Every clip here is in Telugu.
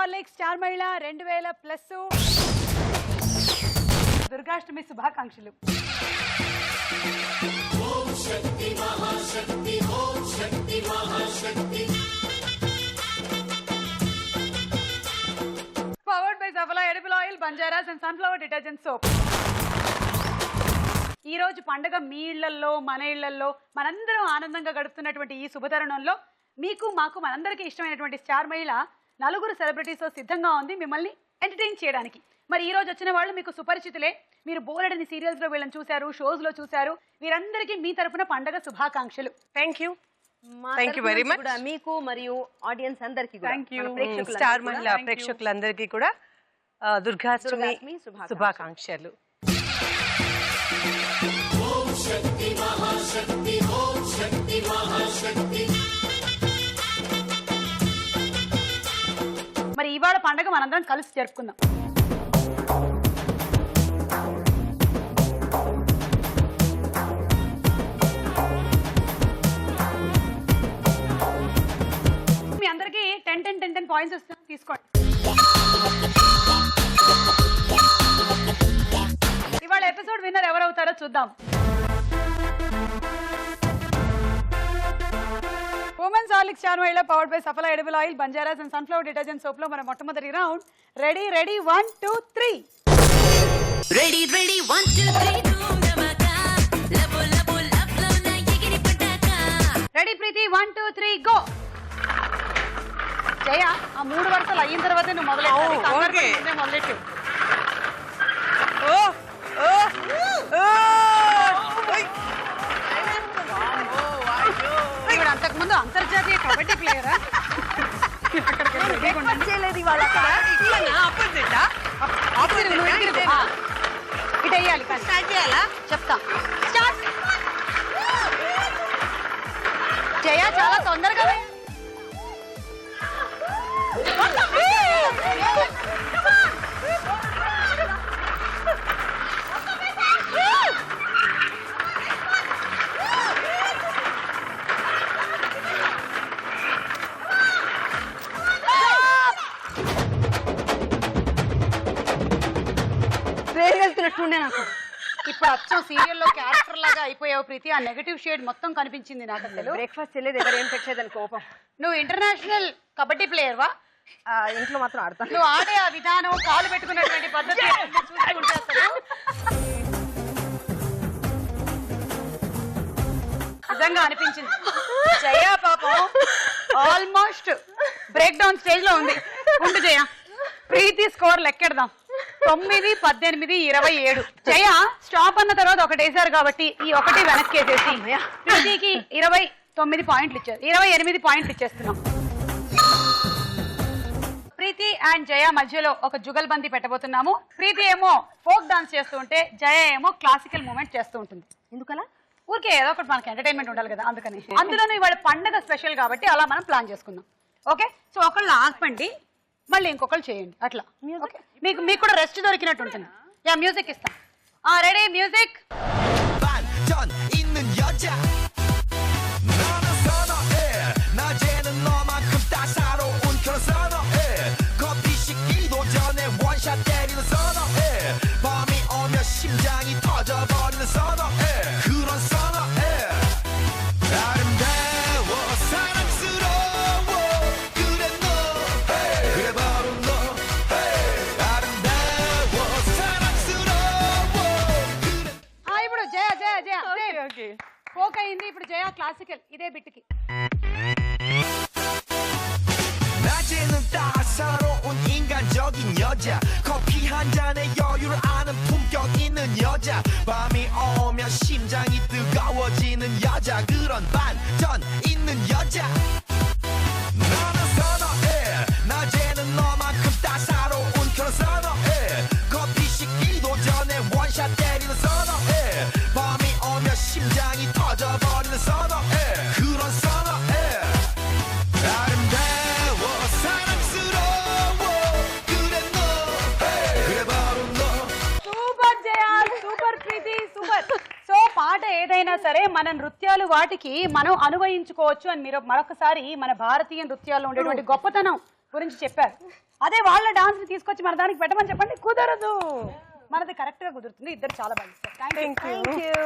హార్లిక్స్ స్టార్ మహిళ 2000 ప్లస్ దుర్గాష్టమి శుభాకాంక్షలు. Powered by సఫలా edible oil, బంజారాస్ and sunflower detergent soap. ఈ రోజు పండగ మీ ఇళ్లలో మన ఇళ్లలో మనందరం ఆనందంగా గడుపుతున్నటువంటి ఈ శుభతరుణంలో మీకు మాకు మనందరికీ ఇష్టమైనటువంటి స్టార్ మహిళ నలుగురు సెలబ్రిటీస్తో సిద్ధంగా ఉంది మిమ్మల్ని ఎంటర్టైన్ చేయడానికి. మరి ఈ రోజు వచ్చిన వాళ్ళు మీకు సుపరిచితులే. మీరు బోలెడని సీరియల్స్ లో వీళ్ళని చూశారు, షోస్ లో చూశారు. వీరందరికీ మీ తరపున పండగ శుభాకాంక్షలు. Thank you very much. మీకు మరియు ఆడియన్స్ అందరికీ స్టార్ మహిళ ప్రేక్షకులందరికీ కూడా దుర్గాష్టమి శుభాకాంక్షలు. మరి ఇవాళ పండగ మనందరం కలిసి జరుపుకుందాం. మీ అందరికి 10 పాయింట్స్ వస్తుంది, తీసుకోండి. ఇవాళ ఎపిసోడ్ విన్నర్ ఎవరవుతారో చూద్దాం. ఉమెన్స్ హార్లిక్స్ స్టార్ మహిళ powered by సఫలా edible oil, బంజారాస్ and sunflower detergent soap లో మన మొట్టమొదటి రౌండ్. రెడీ 1 2 3. రెడీ 1 2 3 రెడీ ప్రీతి 1 2 3 గో. జయ ఆ 3 వరుసలు అయిన తర్వాత నువ్వు మొదలెట్టు. అంతకుముందు అంతర్జాతీయ కబడ్డీ ప్లేయరా? ఇటు వేయాలి, చెప్తా. జయ చాలా తొందరగా వెళ్తున్నట్టుండే నాకు. ఇప్పుడు అచ్చం సీరియల్లో క్యారెక్టర్ లాగా అయిపోయావు ప్రీతి. ఆ నెగటివ్ షేడ్ మొత్తం కనిపించింది నాకు. అసలు బ్రేక్ఫాస్ట్ చేయలేదు, ఎవరు ఏం పెట్టలేదని కోపం. నువ్వు ఇంటర్నేషనల్ కబడ్డీ ప్లేయర్ వా? ఇంట్లో మాత్రం ఆడతాను. నువ్వు ఆడే ఆ విధానం, కాలు పెట్టుకున్నటువంటి పద్ధతి చూస్తుంటే అసలు నిజంగా అనిపించింది. జయ పాపం ఆల్మోస్ట్ బ్రేక్ డౌన్ స్టేజ్ లో ఉంది. ఉండు జయ, ప్రీతి స్కోర్ లెక్కెడదాం. 9 18 27. జయ స్టాప్ అన్న తర్వాత ఒకటి వేసారు కాబట్టి ఈ ఒకటి వెనక్కి వేసేసి ప్రీతికి 29 పాయింట్లు ఇచ్చారు. 28 పాయింట్లు ఇచ్చేస్తున్నాం. ప్రీతి అండ్ జయ మధ్యలో ఒక జుగల్బందీ పెట్టబోతున్నాము. ప్రీతి ఏమో ఫోక్ డాన్స్ చేస్తూ ఉంటే జయ ఏమో క్లాసికల్ మూమెంట్ చేస్తూ ఉంటుంది. ఎందుకలా? ఊరికే ఏదో ఒకటి మనకి ఎంటర్టైన్మెంట్ ఉండాలి కదా, అందుకని. అందులోనూ ఇవాళ పండగ స్పెషల్ కాబట్టి అలా మనం ప్లాన్ చేసుకుందాం. ఓకే, సో ఒకళ్ళు ఆపండి, మళ్ళీ ఇంకొకళ్ళు చేయండి. అట్లా మీకు కూడా రెస్ట్ దొరికినట్టు ఉంటుంది. యా, మ్యూజిక్ ఇస్తాం. Ready, music. ఫోక్ అయింది. ఇప్పుడు జయ క్లాసికల్ ఇదే బిట్కి. 낮에는 따사로운 인간적인 여자 커피 한 잔에 여유를 아는 품격 있는 여자 밤이 오면 심장이 뜨거워지는 여자 그런 반전 있는 여자 나는 선호해 낮에는 너만큼 따사로운 그런 선호해 커피 식기도 전에 원샷 때리는 선호해 밤이 오면 심장이 터져버리는 선호해 그런 선호해 아름다워 사랑스러워 그래 너 그래 바로 너 సూపర్ జయ, సూపర్ ప్రీతి, సూపర్. సో పాట ఏదైనా సరే మన నృత్యాలు వాటికి మనం అనువయించుకోవచ్చు అని మీరు మరొకసారి మన భారతీయ నృత్యాల్లో ఉండేటువంటి గొప్పతనం గురించి చెప్పారు. అదే వాళ్ళ డాన్స్ తీసుకొచ్చి మన దానికి పెట్టమని చెప్పండి, కుదరదు. మనది కరెక్ట్ గా కుదురుతుంది. ఇద్దరు చాలా బాగా ఇస్తారు. Thank you.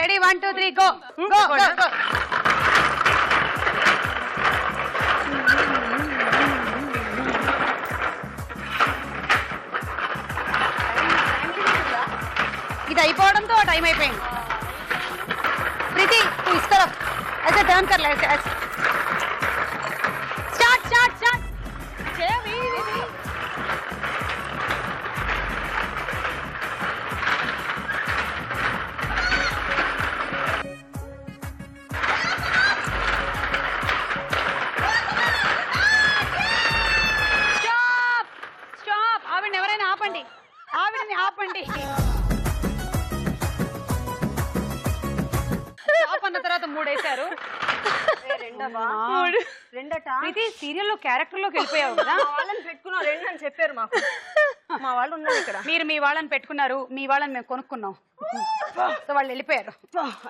Ready 1 2 3 go go go. ఇది అయిపోవడంతో టైం అయిపోయింది. ప్రీతి तू इस तरफ ऐसे टर्न कर ले, ऐसे start start start. Stop stop. ఆవిడని ఎవరైనా ఆపండి, ఆవిడని ఆపండి. స్టాప్ అన్న తర్వాత 3 వేశారు. రెండట ఇది సీరియల్లో క్యారెక్టర్ లోకి వెళ్ళిపోయావు కదా. మా వాళ్ళని పెట్టుకున్నాం 2 అని చెప్పారు మాకు. మా వాళ్ళు ఉన్నారు ఇక్కడ. మీరు మీ వాళ్ళని పెట్టుకున్నారు, మీ వాళ్ళని మేము కొనుక్కున్నాం. సో వాళ్ళు వెళ్ళిపోయారు.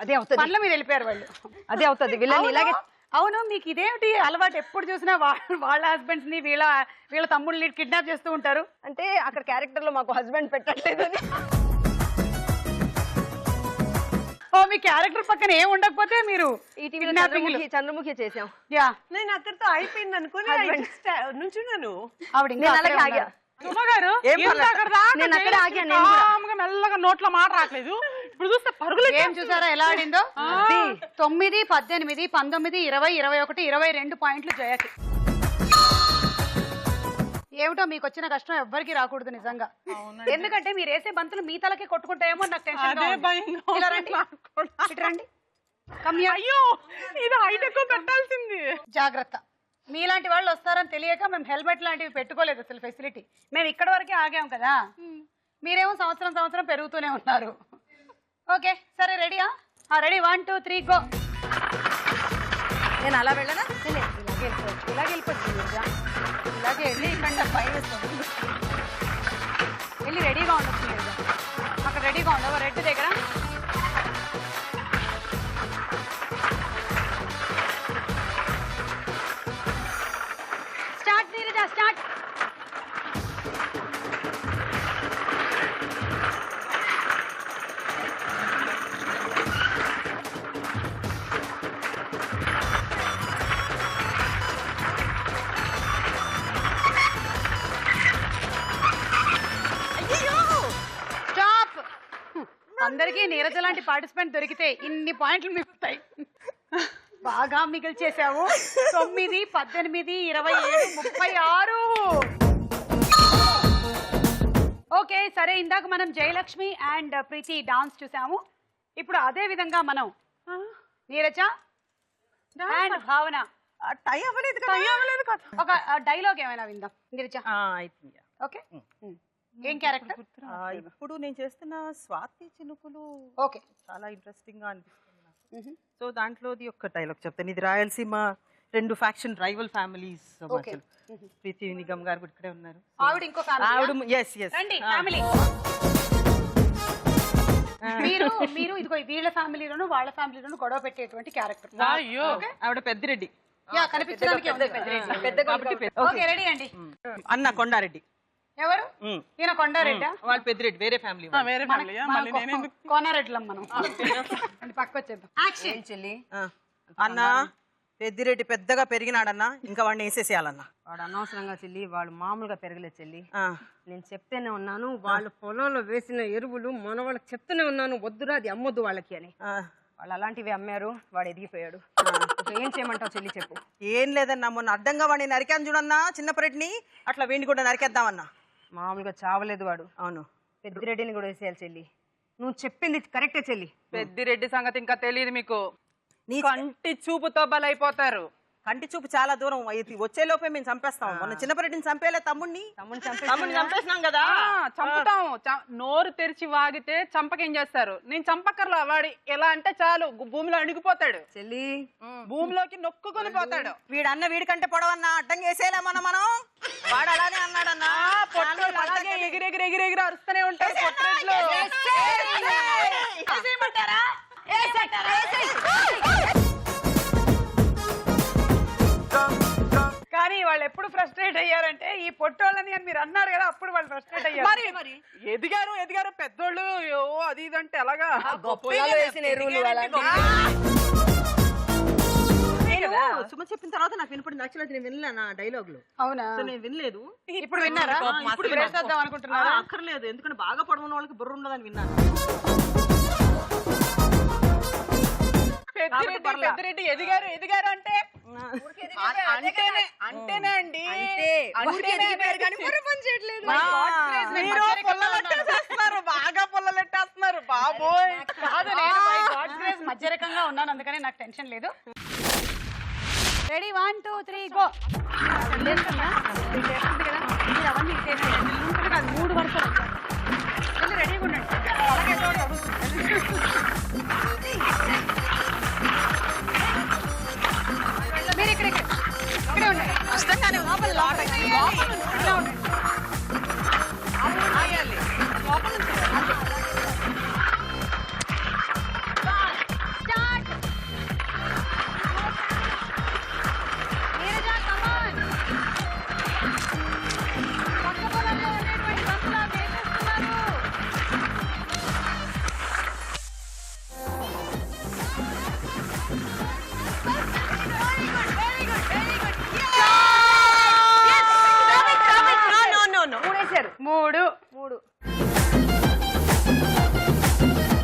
అదే అవుతుంది, పనుల మీద వెళ్ళిపోయారు వాళ్ళు. అదే అవుతుంది. వీళ్ళని ఇలాగే. అవును, మీకు ఇదేమిటి అలవాటు? ఎప్పుడు చూసినా వాళ్ళ హస్బెండ్స్ ని వీళ్ళ తమ్ముళ్ళని కిడ్నాప్ చేస్తూ ఉంటారు. అంటే అక్కడ క్యారెక్టర్ లో మాకు హస్బెండ్ పెట్టట్లేదు అని. ఓ, మీ క్యారెక్టర్ పక్కన ఏం ఉండకపోతే మీరు ఈ టీవీలో చంద్రముఖి చేసాం. యా, నేను అక్కడితో అయిపోయింది అనుకుని నుంచున్నాను. ఆవిడ ఇంకా నేను అలాగే అక్కడే ఆగా. ఉన్నారు. సుమగారు నేను అక్కడే ఆగా. నేను కూడా మెల్లగా నోట్లో మాట రావట్లేదు. ఇప్పుడు చూస్తే పరుగులు ఏం చూసారా ఎలా ఆడిందో? 9 18 19 20 21 22 పాయింట్లు జయకి. ఏమిటో మీకు వచ్చిన కష్టం ఎవ్వరికి రాకూడదు నిజంగా. ఎందుకంటే మీరు వేసే బంతులు మీ తలకి కొట్టుకుంటాయేమో నాకు టెన్షన్. ఇలా రండి, ఇటు రండి. అయ్యో, ఇది హైటెక్ పెట్టాల్సింది. జాగ్రత్త. మీలాంటి వాళ్ళు వస్తారని తెలియక మేము హెల్మెట్ లాంటివి పెట్టుకోలేదు అసలు ఫెసిలిటీ. మేము ఇక్కడ వరకే ఆగాం కదా, మీరేమో సంవత్సరం పెరుగుతూనే ఉన్నారు. ఓకే సరే, రెడీయా? Ready 1 2 3 go. నేను అలా వెళ్ళనా? ఇలాగే వెళ్ళిపోతుంది. ఇలాగే వెళ్ళి ఇక్కడ పైన వెళ్ళి రెడీగా ఉండొచ్చు. అక్కడ రెడీగా ఉండవు రెడ్ దగ్గర. Start Neeraja, start. స్టాప్. అందరికీ నీరజ లాంటి పార్టిసిపెంట్ దొరికితే ఇన్ని పాయింట్లు మిగులుతాయి. బాగా మిగిల్చేసావు. 9 18 27 36. ఓకే సరే, ఇందాక మనం జయలక్ష్మి అండ్ ప్రీతి డాన్స్ చూసాము. ఇప్పుడు అదే విధంగా మనం నీరజ అండ్ భావన టై అవ్వలేదు కదా. ఒక డైలాగ్ ఏమైనా విందాం నీరజ. ఓకే, ఏం క్యారెక్టర్? ఇప్పుడు నేను చేస్తున్న స్వాతి చినుకులు ఓకే, చాలా ఇంట్రెస్టింగ్ గా అనిపిస్తుంది నాకు. సో దాంట్లోది ఒక డైలాగ్ చెప్తాను. ఇది రాయలసీమ 2 ఫ్యాక్షన్ రైవల్ ఫ్యామిలీస్ మధ్యలో. ప్రీతి నిగమ్ గారు కూడా ఇక్కడే ఉన్నారు. ఆవిడ ఇంకో ఆవిడ ఎస్ ఎస్ రండి ఫ్యామిలీ. మీరు ఇదిగో వీళ్ళ ఫ్యామిలీలోను వాళ్ళ ఫ్యామిలీలోను గొడవ పెట్టేటువంటి క్యారెక్టర్. ఆవిడ పెద్దిరెడ్డి. యా, కనిపించడానికి ఓకే రెడీ అండి. అన్న కొండారెడ్డి. ఎవరు? ఈయన కొండారెడ్డి. వాళ్ళు పెద్దిరెడ్డి, వేరే ఫ్యామిలీ. కోనారెడ్లం మనం. పక్క వచ్చేద్దాం. యాక్షన్. చెల్లి, అన్న పెద్దిరెడ్డి పెద్దగా పెరిగినాడన్నా, ఇంకా వాడిని వేసేసేయాలన్నా. వాడు అనవసరంగా చెల్లి, వాళ్ళు మామూలుగా పెరగలేదు చెల్లి. నేను చెప్తూనే ఉన్నాను, వాళ్ళ పొలంలో వేసిన ఎరువులు మన వాళ్ళకి చెప్తూనే ఉన్నాను, వద్దురా అది అమ్మొద్దు వాళ్ళకి అని. వాళ్ళు అలాంటివి అమ్మారు, వాడు ఎదిగిపోయాడు. ఏం చేయమంటావు చెల్లి చెప్పు. ఏం లేదన్నా, మొన్న అడ్డంగా వాడిని నరికాను చూడన్నా చిన్నపరెడ్డిని, అట్లా వీడిని కూడా నరికేద్దామన్నా. మామూలుగా చావలేదు వాడు. అవును, పెద్దిరెడ్డిని కూడా వేసేయాలి చెల్లి. నువ్వు చెప్పింది కరెక్టే చెల్లి. పెద్దిరెడ్డి సంగతి ఇంకా తెలియదు మీకు. కంటి చూపుతో బలైపోతారు. కంటి చూపు చాలా దూరం. వచ్చే లోపే మేము చంపేస్తాం. మొన్న చిన్నపరెడ్డిని చంపేలే, తమ్ముడిని చంపేసినాం కదా. చంపుతాం. నోరు తెరిచి వాగితే చంపకేం చేస్తారు. నేను చంపక్కర్లా, వాడి ఎలా అంటే చాలు భూమిలో అణిగిపోతాడు చెల్లి. భూమిలోకి నొక్కుకొని పోతాడు. వీడన్న వీడికంటే పొడవన్నా అడ్డంగా వేసేలా మనం. వాడు అలానే అన్నాడన్నా. అలాగే ఎగిరెగిరి అరుస్తూనే ఉంటారు పొట్టెట్లు. కదా అప్పుడు వాళ్ళు ఫ్రస్ట్రేట్ అయ్యారు. మరి ఎదిగారు ఎదిగారు పెద్దోళ్ళు అయ్యో అది ఇది అంటే ఎలాగా పొలాలు వేసిన ఎరువులు సుమ చెప్పిన తర్వాత నాకు వినపడింది. యాక్చువల్లీ నేను వినలే నా డైలాగ్ లో. అవునా? సో నేను వినలేదు. ఇప్పుడు విన్నారా? ఇప్పుడు వేసేద్దాం అనుకుంటున్నారా? అక్కర్లేదు, ఎందుకంటే బాగా పడమన్న వాళ్ళకి బుర్ర ఉండదని విన్నాను. పెద్దిరెడ్డి ఎదిగారు ఎదిగారు అంటే అంటేనే అండి. బాగా పొల్లలెట్టేస్తున్నారు బాబోయ్. కాదు, నేను by God's grace మధ్యరకంగా ఉన్నాను, అందుకని నాకు టెన్షన్ లేదు. Ready 1 2 3 go. అవన్నీ 3 వరుసలు రెడీగా ఉండండి. మీరు ఇక్కడే ఉండండి.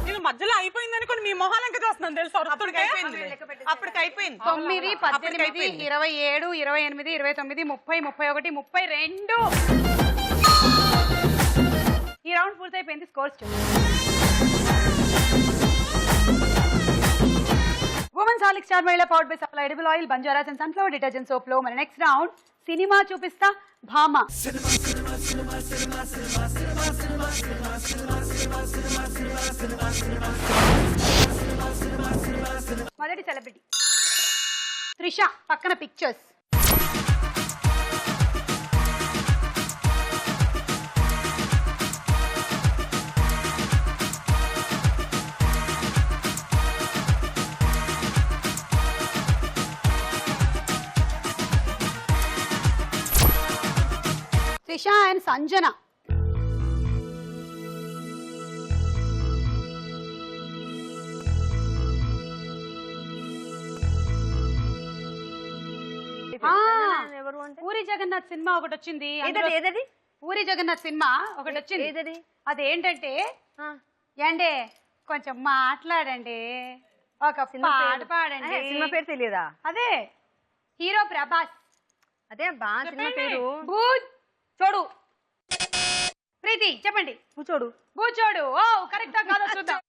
నేను మధ్యలో అయిపోయింది అనుకోని మీ మొహాలంక చూస్తున్నాను తెలుసు. అప్పటికి అయిపోయింది. 9 18 27 28 29 30 31 32. ఈ రౌండ్ పూర్తయిపోయింది. స్కోర్స్ చూడండి. ఉమెన్స్ హార్లిక్స్ స్టార్ మహిళా powered by supply edible oil, బంజారాస్ and sunflower detergent soap లో మన నెక్స్ట్ రౌండ్ సినిమా చూపిస్తా భామ. మొదటి సెలబ్రిటీ త్రిష, పక్కన pictures. Trisha and Sanjana. Puri Jagannath cinema ఒకటి వచ్చింది. పూరి జగన్నాథ్ సినిమా ఒకటి వచ్చింది. అదేంటంటే ఏంటే కొంచెం మాట్లాడండి, ఒక పాట పాడండి. సినిమా పేరు తెలియదా? అదే హీరో ప్రభాస్. అదే బా సినిమా పేరు. చూడు ప్రీతి చెప్పండి. కూర్చోడు. కూర్చోడు. ఓ కరెక్టా కాదో చూద్దాం.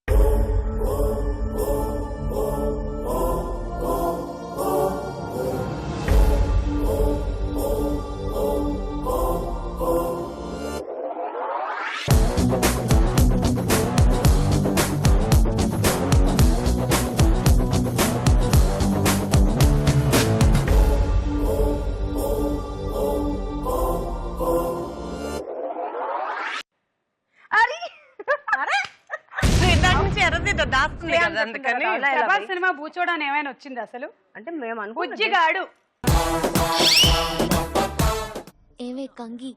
ప్రభాస్ సినిమా బూచోడాని ఏమైనా వచ్చింది అసలు? అంటే మేము బుజ్జిగాడు. ఏమే కంగి,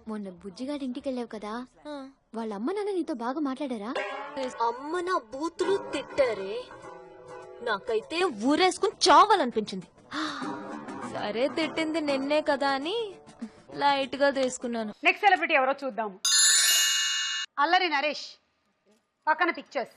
మొన్న బుజ్జిగాడి ఇంటికి వెళ్ళావు కదా, వాళ్ళ అమ్మ నాన్న నీతో బాగా మాట్లాడారా? అమ్మ నా బూతులు తిట్టారే, నాకైతే ఊరేసుకుని చావాలనిపించింది. సరే తిట్టింది నిన్నే కదా అని లైట్ గా తీసుకున్నాను. నెక్స్ట్ సెలబ్రిటీ ఎవరో చూద్దాము. అల్లరి నరేష్, పక్కన పిక్చర్స్.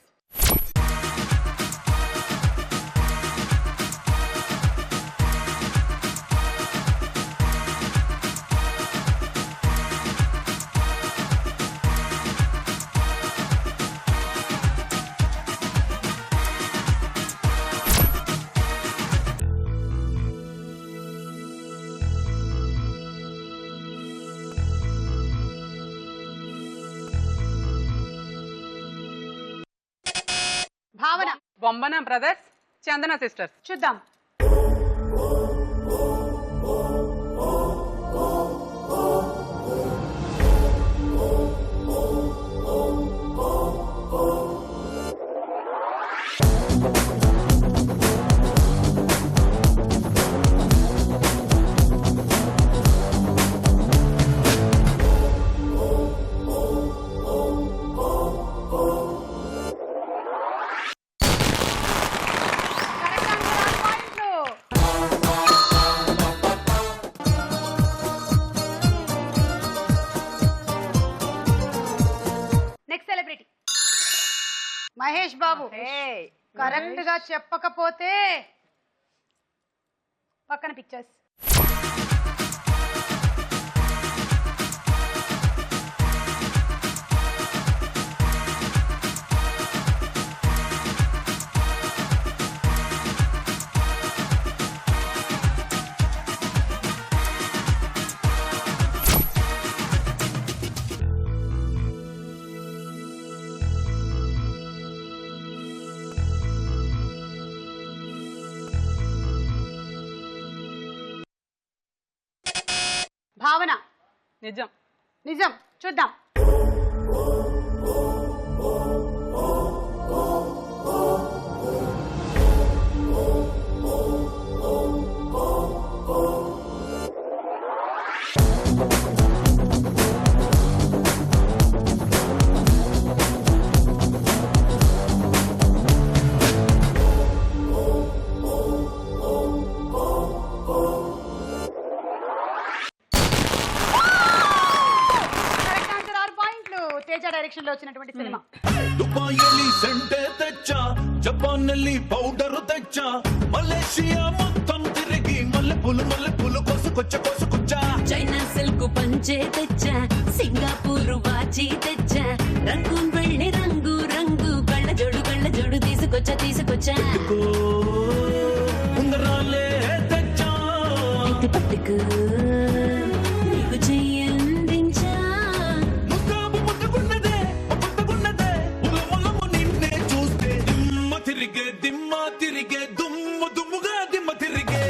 భావన, బొమ్మన బ్రదర్స్, చందన సిస్టర్స్. చూద్దాం. మహేష్ బాబు కరెక్ట్ గా చెప్పకపోతే పక్కన పిక్చర్స్. భావన నిజం. నిజం. చూద్దాం. కరెక్ట్ ఆన్సర్ 6 పాయింట్లు. తేజ డైరెక్షన్ లో వచ్చినటువంటి సినిమా. దుబాయ్ సెంటే తెచ్చా, జపాన్ పౌడర్ తెచ్చా, మలేషియా మొత్తం తిరిగి మల్లె పూలు కోసుకొచ్చా. చైనా సిల్క్ పంచే తెచ్చా, సింగపూర్ వాచి తెచ్చా, రంగూన్ వెళ్ళి రంగు రంగు కళ్ళ జోడు తీసుకొచ్చా. ఉంగరాలే తెచ్చా, పట్టుకు నీకు చెయ్యందించా. ముద్దుగున్నదే ఉలమలము నిన్నే చూస్తే దిమ్మ తిరిగే దుమ్ముగా దిమ్మ తిరిగే.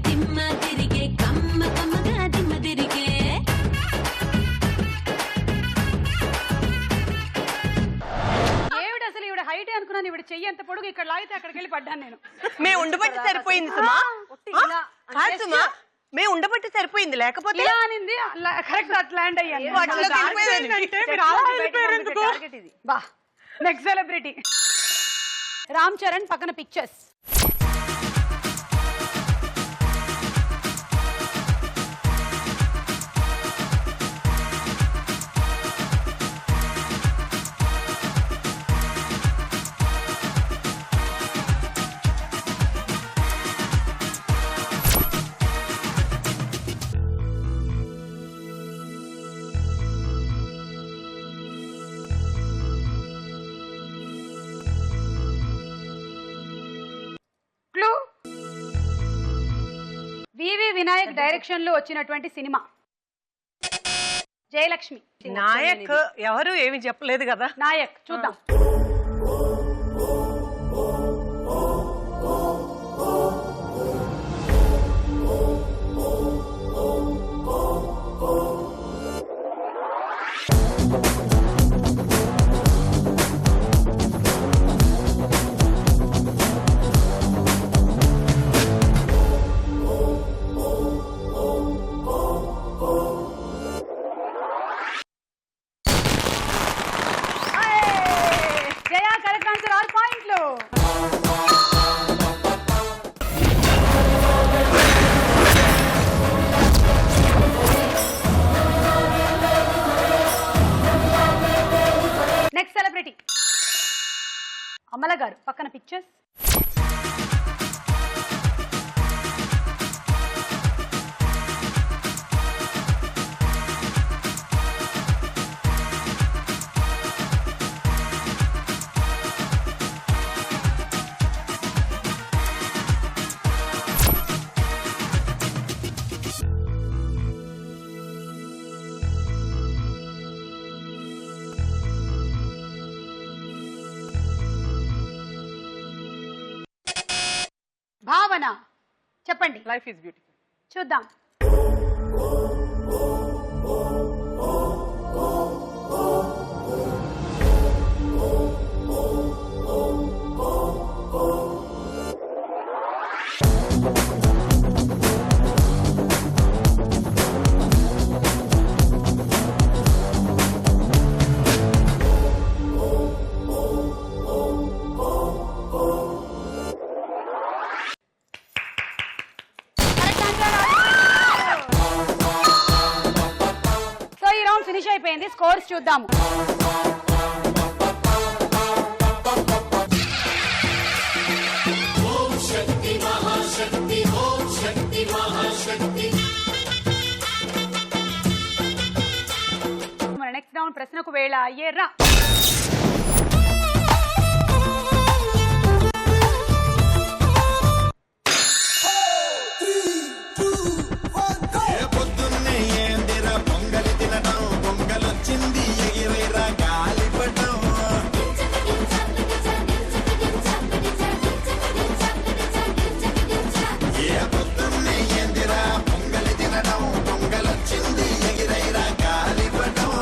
దిమ్మ తిరిగే కమ్మగా దిమ్మ తిరిగే. ఏవిడ అసలు ఈవిడ హైట్ అనుకున్నాను, ఈవిడ చెయ్యి ఎంత పొడుగు, ఇక్కడ లాగితే అక్కడికి వెళ్ళి పడ్డాను నేను. మే ఉండబట్టి సరిపోయింది సుమా. కాదు సుమా, మే ఉండబట్టి సరిపోయింది, లేకపోతే ఇలా అనింది. కరెక్ట్ అట్ ల్యాండ్ అయ్యాను. వాటిలోకి వెళ్ళిపోయేదాన్ని. టార్గెట్ ఇది. బా నెక్స్ట్ సెలబ్రిటీ రామ్ చరణ్. పక్కన పిక్చర్స్. క్లూ. వివి వినాయక్ డైరెక్షన్ లో వచ్చినటువంటి సినిమా. జయలక్ష్మి. నాయక్ ఎవరు ఏమి చెప్పలేదు కదా. నాయక్. చూద్దాం. జయ కరెక్ట్ ఆన్సర్ 6 పాయింట్లు. నెక్స్ట్ సెలబ్రిటీ అమల గారు. పక్కన పిక్చర్స్. భావన. చెప్పండి. Life is beautiful. చూద్దాం. ఫినిష్ అయిపోయింది. స్కోర్స్ చూద్దాము. మన నెక్స్ట్ రౌండ్ ప్రశ్నకు వేళ అయ్యేర్రా. పొద్దున్నే ఏందిరా పొంగలి తినడం, పొంగలొచ్చింది ఎగిరేరా గాలిపటం. పొద్దున్నే ఏందిరా పొంగలి తినడం, పొంగలొచ్చింది ఎగిరేరా గాలిపటం.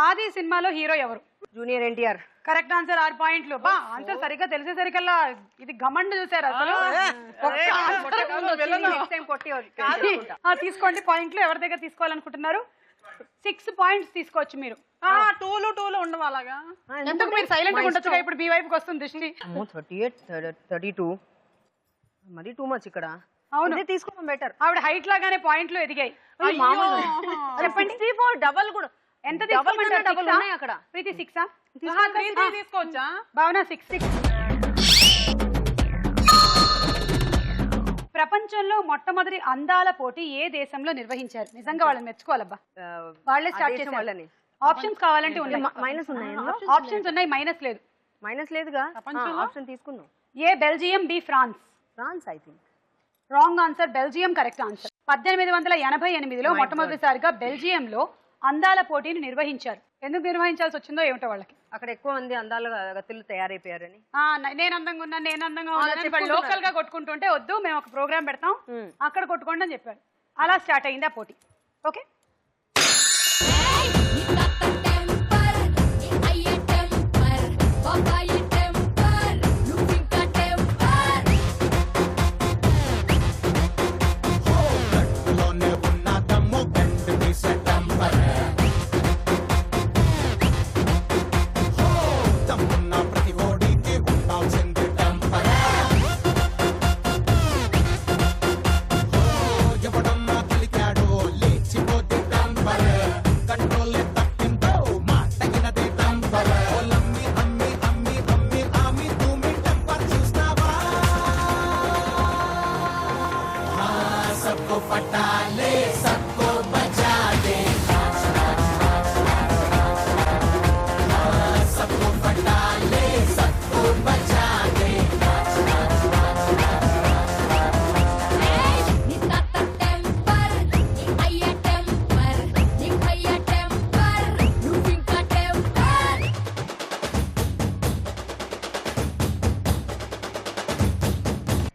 ఆది సినిమాలో హీరో ఎవరు? జూనియర్ ఎన్టీఆర్. కరెక్ట్ ఆన్సర్ 6 పాయింట్లు. బా ఆన్సర్ సరిగ్గా తెలిసేసరికల్లా ఇది గమండ్ చూసారు అసలు. ఒక్క answer ముందు వచ్చింది. నెక్స్ట్ టైం కొట్టి తీసుకోండి పాయింట్లు. ఎవరి దగ్గర తీసుకోవాలనుకుంటున్నారు? 6 పాయింట్స్ తీసుకోవచ్చు మీరు. టూలు ఉండవు అలాగా. ఎందుకు మీరు సైలెంట్ గా ఉండొచ్చుగా? ఇప్పుడు బి వైపుకి వస్తుంది దృష్టి. 38 32 మరి టూ మచ్ ఇక్కడ. అవును, తీసుకోవడం బెటర్. ఆవిడ హైట్ లాగానే పాయింట్లు ఎదిగాయి. చెప్పండి. 64 డబల్ కూడా ఎంత డబల్ తీసుకోమంటారు? డబల్ ఉన్నాయి అక్కడ. ప్రీతి 6 తీసుకోవచ్చా? భావన 6. ప్రపంచంలో మొట్టమొదటి అందాల పోటీ ఏ దేశంలో నిర్వహించారు? నిజంగా వాళ్ళని మెచ్చుకోవాలబ్బా. వాళ్ళే స్టార్ట్ చేసిన వాళ్ళని. ఆప్షన్స్ కావాలంటే ఉన్నాయి. మైనస్ ఉన్నాయి. ఆప్షన్స్ ఉన్నాయి, మైనస్ లేదు. మైనస్ లేదుగా. ఆప్షన్ తీసుకుందాం. A Belgium, B France. France I think. Wrong answer. Belgium correct answer. 1888లో మొట్టమొదటిసారిగా బెల్జియంలో అందాల పోటీని నిర్వహించారు. ఎందుకు నిర్వహించాల్సి వచ్చిందో ఏమిటో వాళ్ళకి. అక్కడ ఎక్కువ మంది అందాల గతులు తయారైపోయారని. నేను అందంగా ఉన్నాను, నేను అందంగా ఉన్నాను లోకల్ గా కొట్టుకుంటుంటే వద్దు, మేము ఒక ప్రోగ్రామ్ పెడతాం అక్కడ కొట్టుకోండి అని చెప్పారు. అలా స్టార్ట్ అయింది ఆ పోటీ. ఓకే,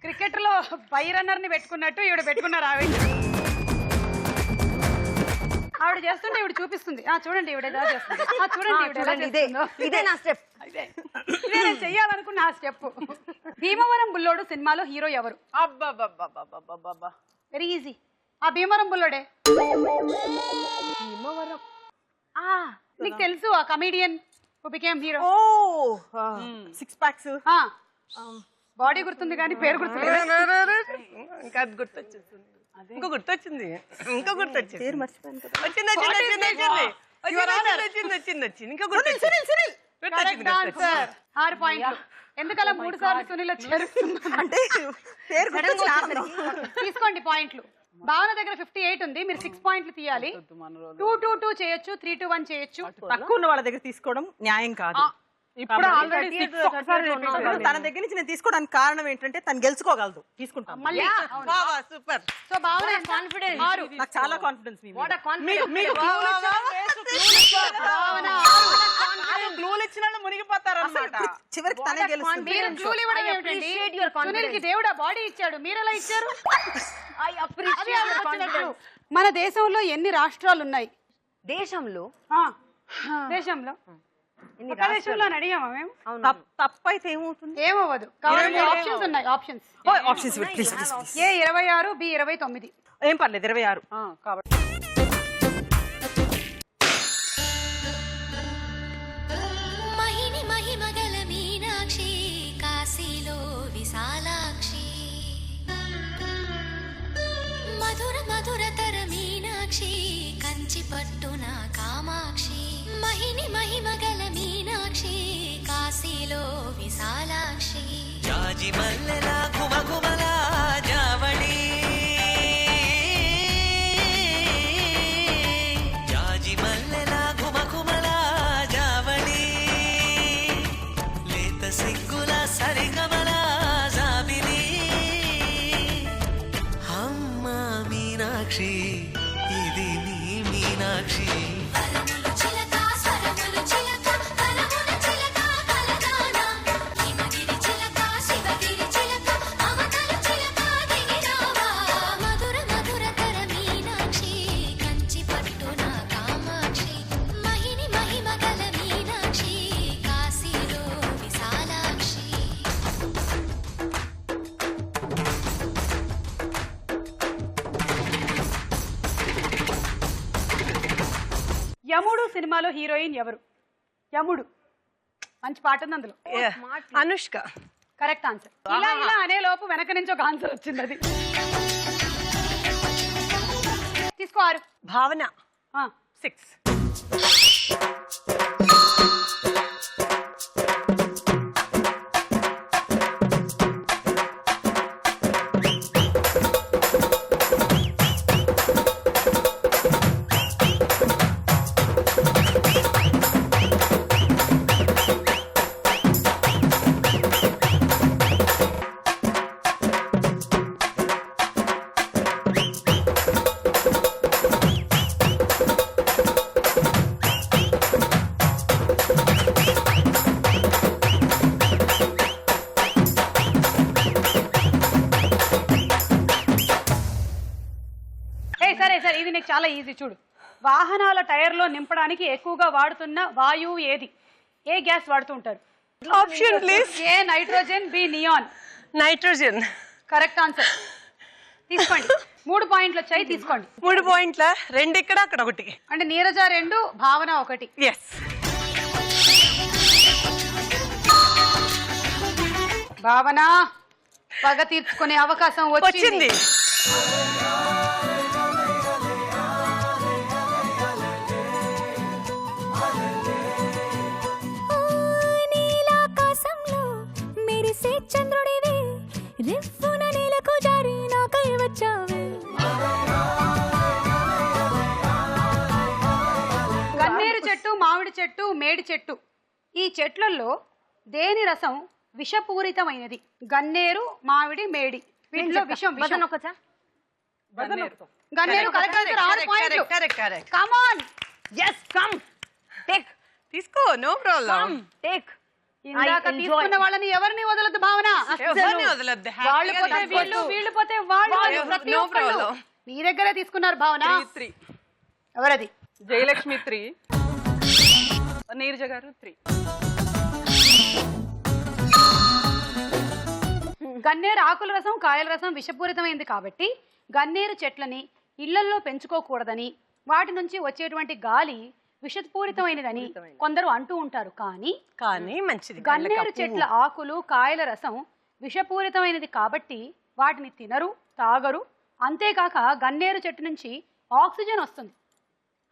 క్రికెట్ లో బై రన్నర్ ని పెట్టుకున్నట్టు ఈవిడ పెట్టుకున్నారు. ఆవిడ చేస్తుంటే ఈవిడ చూపిస్తుంది. చూడండి ఈవిడ ఎలా చేస్తుంది. చూడండి ఈవిడ ఎలా చేస్తుందో. ఇదే నా స్టెప్. ఇదే నేను చెయ్యాలనుకున్న ఆ స్టెప్. భీమవరం బుల్లోడు సినిమాలో హీరో ఎవరు? అబ్బా వెరీ ఈజీ. ఆ భీమవరం బుల్లోడే. భీమవరం. నీకు తెలుసు ఆ కమీడియన్ హు బికేమ్ హీరో. 6 packs. బాడీ గుర్తుంది కానీ పేరు గుర్తులేదు. ఇంకా అది గుర్తొచ్చేస్తుంది. ఇంకో గుర్తొచ్చింది. పేరు మర్చిపోయాను కదా. వచ్చింది. ఇంకా గుర్తొచ్చింది. Correct answer. 6 పాయింట్లు. ఎందుకలా 3 సార్లు సునీల్ వచ్చారు అంటే పేరు తీసుకోండి పాయింట్లు. భావన దగ్గర 58 ఉంది. మీరు 6 పాయింట్లు తీయాలి. 2-2-2 చేయొచ్చు, 3-1 చేయొచ్చు. తక్కువ ఉన్న వాళ్ళ దగ్గర తీసుకోవడం న్యాయం కాదు. ఇప్పుడు ఆల్రెడీ తన దగ్గర నుంచి నేను తీసుకోవడానికి కారణం ఏంటంటే తను గెలుచుకోగలదు. తీసుకుంటాను మళ్ళీ సూపర్. సో భావన కాన్ఫిడెన్స్. నాకు చాలా కాన్ఫిడెన్స్. గ్లూలు ఇచ్చిన మునిగిపోతారు అన్నమాట. చివరికి తనే గెలుస్తుంది. మీరు క్లూలు ఇవ్వడం ఏమిటండి? సునీల్కి దేవుడా బాడీ ఇచ్చాడు, మీరు ఎలా ఇచ్చారు? మన దేశంలో ఎన్ని రాష్ట్రాలు ఉన్నాయి? దేశంలో దేశంలో ఒక దేశంలో అడిగామా మేము? తప్పైతే ఏమవుతుంది? ఏమవ్వదు. కావాలంటే ఆప్షన్స్ ఉన్నాయి. Options please. A 26, B 29. ఏం పర్లేదు 26. కాబట్టి మహిని మహిమగల మీనాక్షి కాశీలో విశాలాక్షి కాశీలో విశాలాక్షి జాజి మల్లెల గుమగుమల జావళి జాజి మల్లెల గుమగుమల జావళి లేత సిగ్గుల సరిగమల జాబిలి అమ్మ మీనాక్షి ఇది నీ మీనాక్షి వరములు చిలక స్వరములు చిలక కలముల చిలక కలగాన హిమగిరి చిలక శివగిరి చిలక అవతల చిలక దిగిరావా మధుర మధుర కర మీనాక్షి కంచి పట్టున కామాక్షి మహిని మహిమ గల మీనాక్షి కాశీలో విశాలాక్షి యముడు సినిమాలో హీరోయిన్ ఎవరు? యముడు మంచి పాట ఉంది అందులో. అనుష్క. Correct answer. ఇలా ఇలా అనే లోపు వెనక నుంచి ఒక ఆన్సర్ వచ్చింది. అది తీసుకో 6. భావన. 6. సరే సరే, ఇది నీకు చాలా ఈజీ. చూడు, వాహనాల టైర్లో నింపడానికి ఎక్కువగా వాడుతున్న వాయువు ఏది? ఏ గ్యాస్ వాడుతూ ఉంటారు? Option please. A nitrogen, B neon. Nitrogen. Correct answer. తీసుకోండి. 3 పాయింట్లు వచ్చాయి, తీసుకోండి. 3 పాయింట్ల 2 ఇక్కడ, అక్కడ 1. అంటే నీరజ 2, భావన 1. ఎస్. భావన పగ తీర్చుకునే అవకాశం వచ్చింది. నీలాకాశంలో మెరిసే చంద్రుడివి రిఫ్ఫున నేలకు జారి నాకై వచ్చావే గన్నేరు చెట్టు, మామిడి చెట్టు, మేడి చెట్టు, ఈ చెట్లలో దేని రసం విషపూరితమైనది? గన్నేరు, మామిడి, మేడి, వీటిలో విషం. గన్నేరు కరెక్ట్ ఆన్సర్. 6 పాయింట్లు. Correct. Come on. yes come take తీసుకో, నో ప్రాబ్లం. టేక్. ఇందాక తీసుకున్న వాళ్ళని ఎవరిని వదలదు భావన. ఎవరిని వదలొద్దు. వాళ్ళు పోతే వీళ్ళు, వీళ్ళు పోతే వాళ్ళు. ప్రతి ఒక్కళ్ళు నీ దగ్గరే తీసుకున్నారు భావన. 3. ఎవరది? జయలక్ష్మి 3, నీరజ గారు 3. గన్నేరు ఆకుల రసం, కాయల రసం విషపూరితమైంది కాబట్టి గన్నేరు చెట్లని ఇళ్లల్లో పెంచుకోకూడదని, వాటి నుంచి వచ్చేటువంటి గాలి విషపూరితమైనదని కొందరు అంటూ ఉంటారు. కానీ మంచిది. గన్నేరు చెట్ల ఆకులు, కాయల రసం విషపూరితమైనది కాబట్టి వాటిని తినరు, తాగరు. అంతేకాక గన్నేరు చెట్టు నుంచి ఆక్సిజన్ వస్తుంది,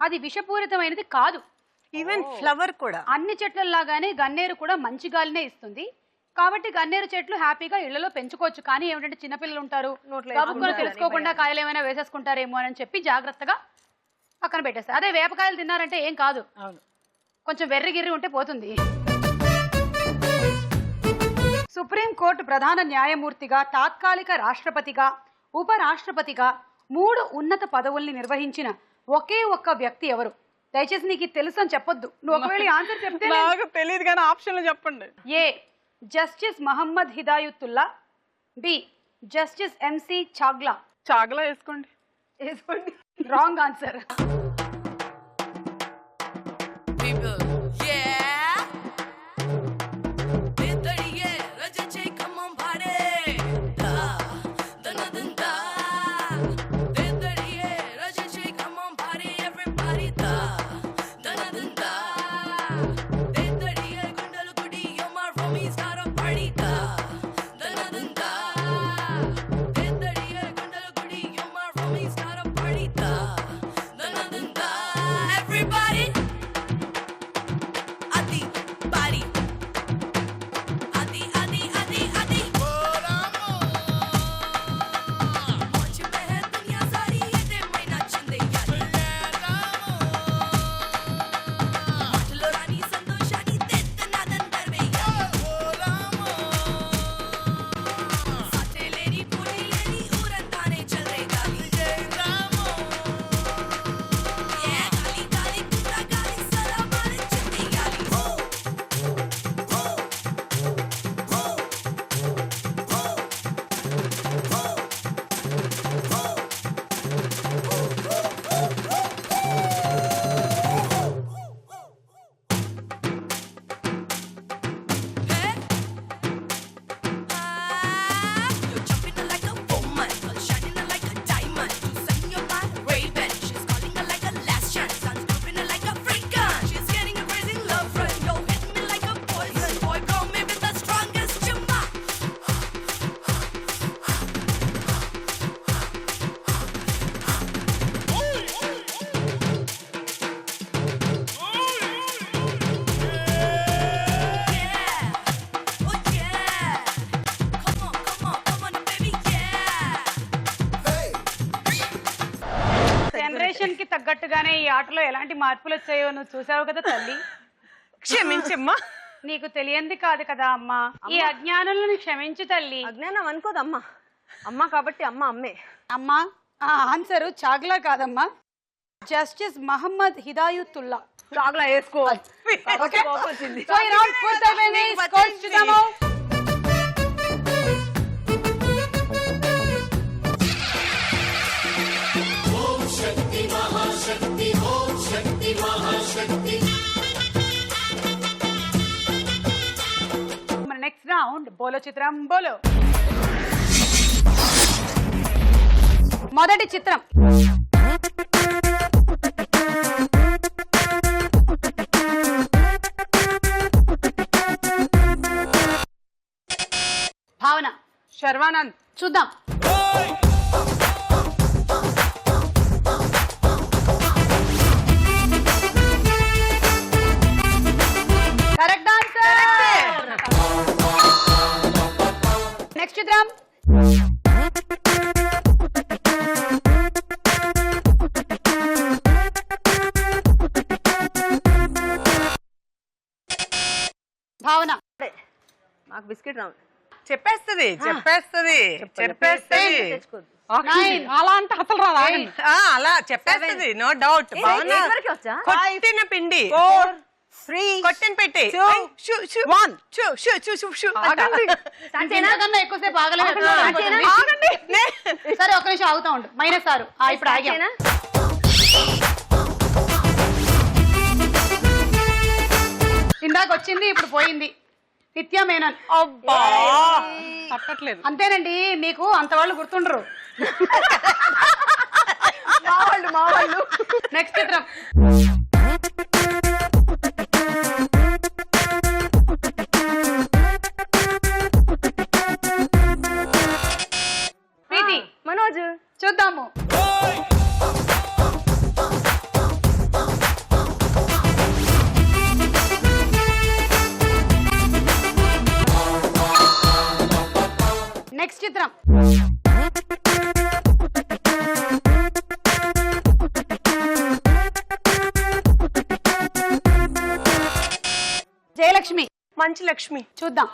అది విషపూరితమైనది కాదు. ఈవెన్ ఫ్లవర్ కూడా అన్ని చెట్లలాగానే గన్నేరు కూడా మంచి గాలినే ఇస్తుంది. కాబట్టి గన్నేరు చెట్లు హ్యాపీగా ఇళ్లలో పెంచుకోవచ్చు. కానీ ఏమిటంటే చిన్నపిల్లలు ఉంటారు, గబుక్కులు తెలుసుకోకుండా కాయలు ఏమైనా వేసేసుకుంటారేమో అని చెప్పి జాగ్రత్తగా పక్కన పెట్టేస్తారు. అదే వేపకాయలు తిన్నారంటే ఏం కాదు, కొంచెం వెర్రి గిర్రి ఉంటే పోతుంది. సుప్రీంకోర్టు ప్రధాన న్యాయమూర్తిగా, తాత్కాలిక రాష్ట్రపతిగా, ఉపరాష్ట్రపతిగా 3 ఉన్నత పదవుల్ని నిర్వహించిన ఒకే ఒక్క వ్యక్తి ఎవరు? దయచేసి నీకు తెలుసు అని చెప్పొద్దు. నువ్వు ఒకవేళ ఆన్సర్ చెప్తే నాకు తెలియదు కానీ ఆప్షన్లు చెప్పండి. A justice Mohammad Hidayatullah, B justice MC Chagla. Chagla వేసుకోండి. Wrong answer. అనుకున్నట్టుగానే ఈ ఆటలో ఎలాంటి మార్పులు వచ్చాయో నువ్వు చూసావు కదా తల్లి. క్షమించమ్మా. నీకు తెలియంది కాదు కదా అమ్మా. ఈ అజ్ఞానులను క్షమించు తల్లి. అజ్ఞానం అనుకోదు అమ్మ. అమ్మ కాబట్టి అమ్మ అమ్మే. అమ్మా ఆ ఆన్సర్ చాగ్లా కాదమ్మా, జస్టిస్ మహమ్మద్ హిదాయుతుల్లా. చాగ్లా వేసుకో. ఓకే సో ఈ రౌండ్ పూర్తయిపోయింది. స్కోర్స్ చూద్దాము. మన నెక్స్ట్ రౌండ్ బోలో చిత్రం బోలో. మొదటి చిత్రం భావన. శర్వానంద్. చూద్దాం. Correct answer. నెక్స్ట్ చిత్రం భావన. మాకు బిస్కెట్ రావు. చెప్పేస్తుంది. అలా అంటే అసలు రాదు. ఆగండి. అలా చెప్పేస్తుంది, నో డౌట్. కొట్టిన పిండి, కొట్టిన పెట్టి, ఇంతకన్నా ఎక్కువసేపు ఆగలేదు. సరే ఒక నిమిషం ఆగుతా ఉండు. మైనస్ 6. ఇప్పుడు ఆగాను. ఇందాక వచ్చింది ఇప్పుడు పోయింది. నిత్య మేనన్. అబ్బా తప్పట్లేదు. అంతేనండి, మీకు అంత వాళ్ళు గుర్తుండరు. మా వాళ్ళు. నెక్స్ట్ చిత్రం ప్రీతి మనోజ్. చూద్దాము. నెక్స్ట్ చిత్రం జయలక్ష్మి. మంచి లక్ష్మి. చూద్దాం.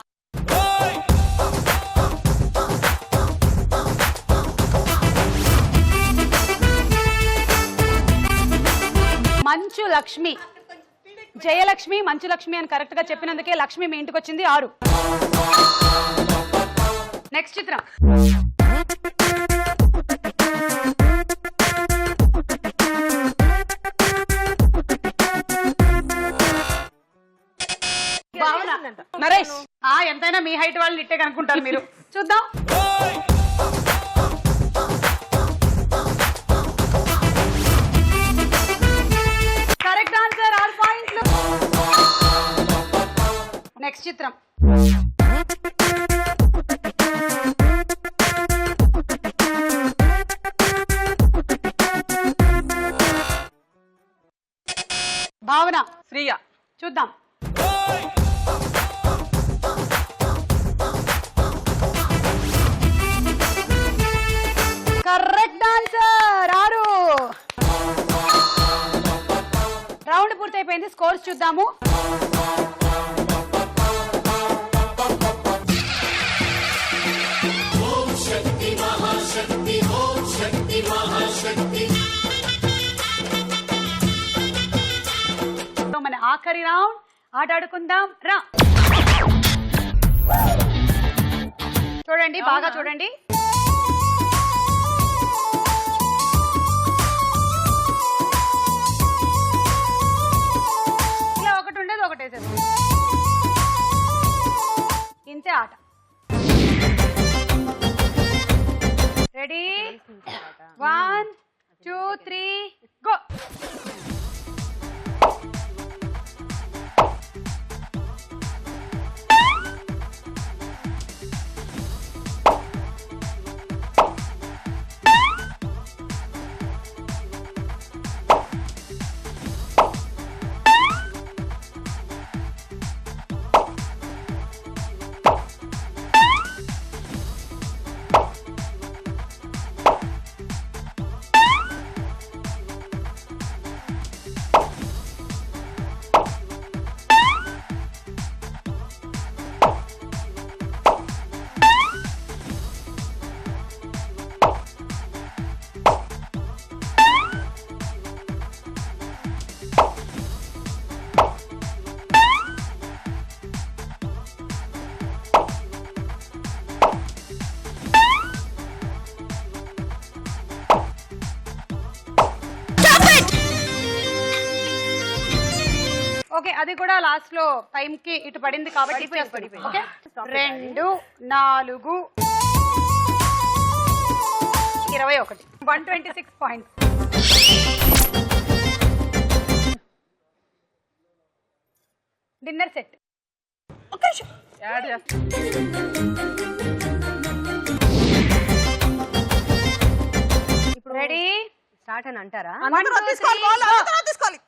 మంచు లక్ష్మి. జయలక్ష్మి మంచు లక్ష్మి అని కరెక్ట్ గా చెప్పినందుకే లక్ష్మి మీ ఇంటికి వచ్చింది 6. నెక్స్ట్ చిత్రం భావన. నరేష్. ఎంతైనా మీ హైట్ వాళ్ళని ఇట్టే కనుక్కుంటారు మీరు. చూద్దాం. Correct answer. 6 పాయింట్లు. నెక్స్ట్ చిత్రం భావన. శ్రీయ. చూద్దాం. Correct answer. 6. రౌండ్ పూర్తయిపోయింది. స్కోర్స్ చూద్దాము. మన ఆఖరి రౌండ్ ఆట ఆడుకుందాం రా. చూడండి, బాగా చూడండి. ఇలా ఒకటి ఉండేది ఒకటేసేది. ఇంతే ఆట. రెడీ? 1 2 3 గో. ఓకే అది కూడా లాస్ట్ లో టైం కి ఇటు పడింది కాబట్టి ఇచ్చేస్తాను. Okay 2 4 21 126 points. Dinner set add చేస్తా. ఇప్పుడు రెడీ స్టార్ట్ అని అంటారా? తీసుకోవాలి.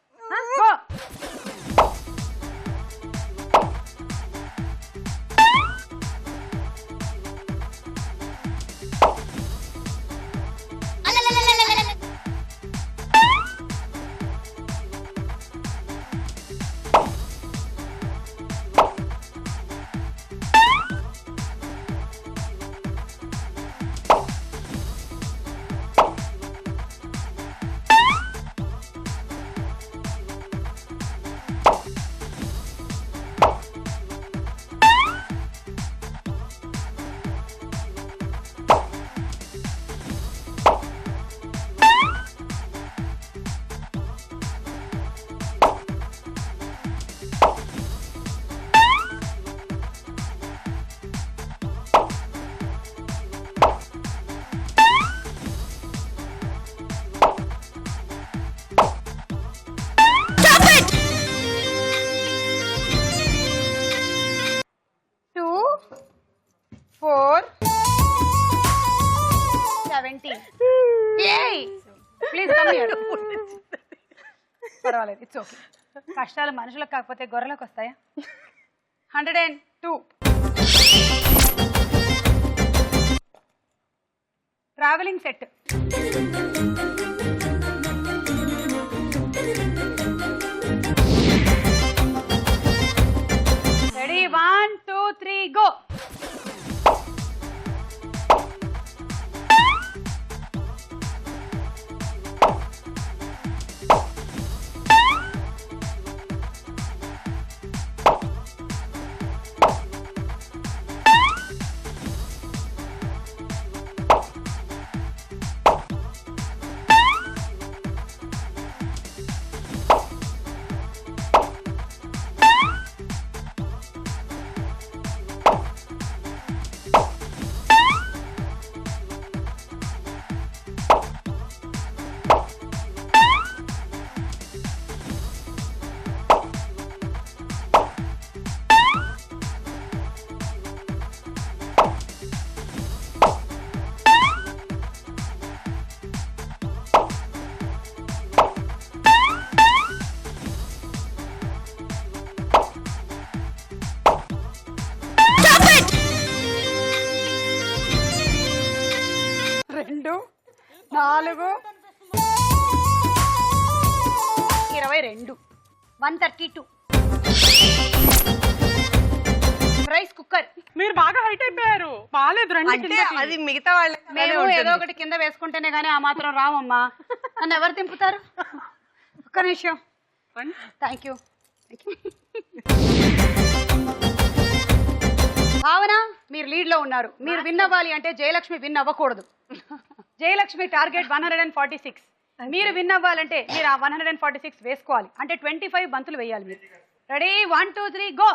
Please come here. పర్వాలేదు, ఇట్స్ ఓకే. కష్టాలు మనుషులకు కాకపోతే గొర్రెలకు వస్తాయా? 102 ట్రావెలింగ్ సెట్. Ready 1 2 3 go. రెండు 4 22 132 రైస్ కుక్కర్. మీరు బాగా హైట్ అయిపోయారు. బాలేదు రండి అంటే కిందకి. అది మిగతా వాళ్ళ మేము ఏదో ఒకటి కింద వేసుకుంటేనే గానీ ఆ మాత్రం రామమ్మా. నన్ను ఎవరు తింపుతారు? ఒక్క నిమిషం. Thank you. భావన మీరు లీడ్ లో ఉన్నారు. మీరు విన్ అవ్వాలి అంటే జయలక్ష్మి విన్ అవ్వకూడదు. జయలక్ష్మి టార్గెట్ 146. మీరు విన్ అవ్వాలంటే మీరు ఆ 146 వేసుకోవాలి. అంటే 25 బంతులు వేయాలి మీరు. Ready 1 2 3 go.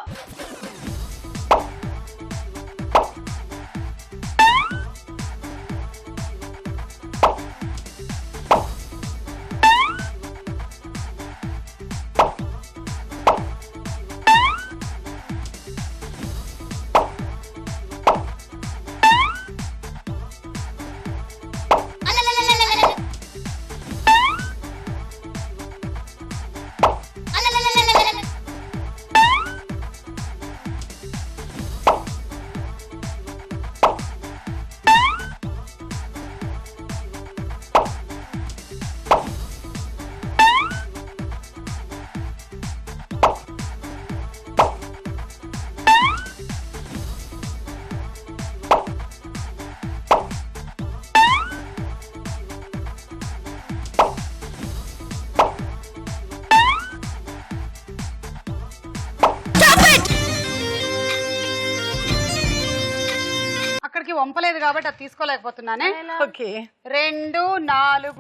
అక్కడికి వంపలేదు కాబట్టి అది తీసుకోలేకపోతున్నానే. ఓకే 2 4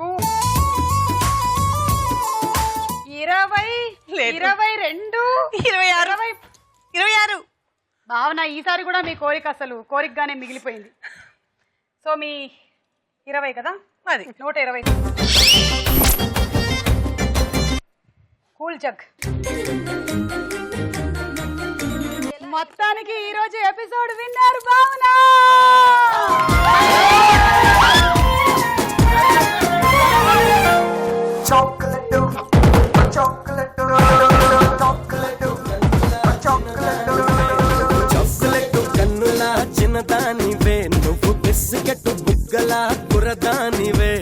20, 22, 26, 26. భావన ఈసారి కూడా మీ కోరిక అసలు కోరికగానే మిగిలిపోయింది. సో మీ 20 కదా, అది 120. Cool jug. మొత్తానికి ఈ రోజు ఎపిసోడ్ విన్నారు భావన. చాక్లెట్ కన్నుల చిన్నదానివే, నువ్వు బిస్కెట్ బుగ్గల కురదానివే.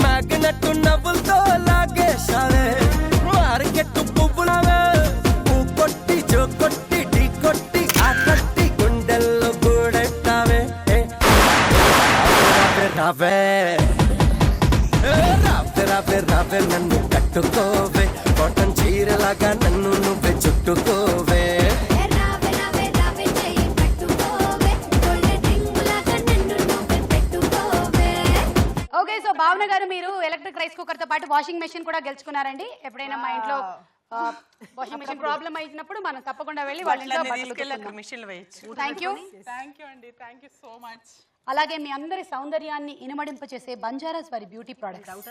మ్యాగ్నెట్ నవ్వులతో లాగేశావే, మార్కెట్ పువ్వులవే. పూ కొట్టి జో కొట్టి ఢీ కొట్టి ఆ కొట్టి గుండెల్లో కూడెట్టావే. రావే రావే రావే రావే నన్ను కట్టుకోవే, కాటన్ చీరలాగా నన్ను నువ్వే చుట్టుకోవే. ఓకే, సో భావన గారు మీరు ఎలక్ట్రిక్ రైస్ కుక్కర్ తో పాటు వాషింగ్ మెషిన్ కూడా గెలుచుకున్నారండి. ఎప్పుడైనా మా ఇంట్లో వాషింగ్ మెషిన్ ప్రాబ్లం అయినప్పుడు మనం తప్పకుండా వెళ్ళి వాళ్ళ ఇంట్లో మిషన్లు వేయచ్చు. థ్యాంక్ యూ అండి, థ్యాంక్ యూ సో మచ్. అలాగే మీ అందరి సౌందర్యాన్ని ఇనుమడింప చేసే బంజారాస్ వారి బ్యూటీ ప్రొడక్ట్స్.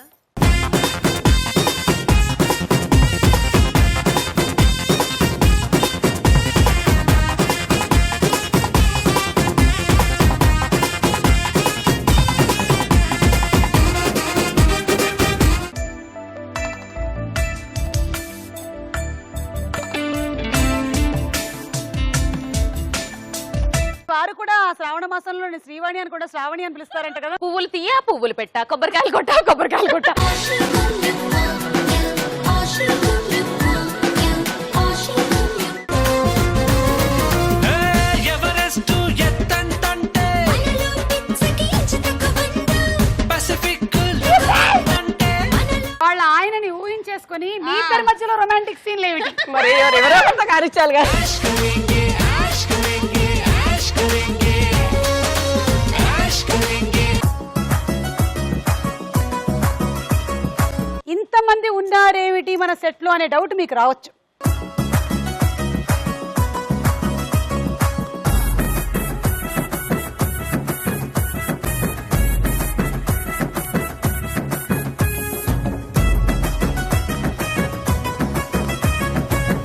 వారు కూడా శ్రావణ మాసంలో శ్రీవాణి అని కూడా శ్రావణి అని పిలుస్తారంట కదా. పువ్వులు తీయ పువ్వులు పెట్ట, కొబ్బరికాయలు కొట్ట కొబ్బరికాయలు కొట్ట. ఎవరెస్ట్ ఎత్తంటే పసిఫిక్ అంటే వాళ్ళ ఆయనని ఊహించేసుకుని మీ ఇద్దరి మధ్యలో రొమాంటిక్ సీన్లు ఏమిటి? మరి ఎవరో కొంత కానిచ్చాలి కదా. ఇంతమంది ఉన్నారేమిటి మన సెట్ లో అనే డౌట్ మీకు రావచ్చు.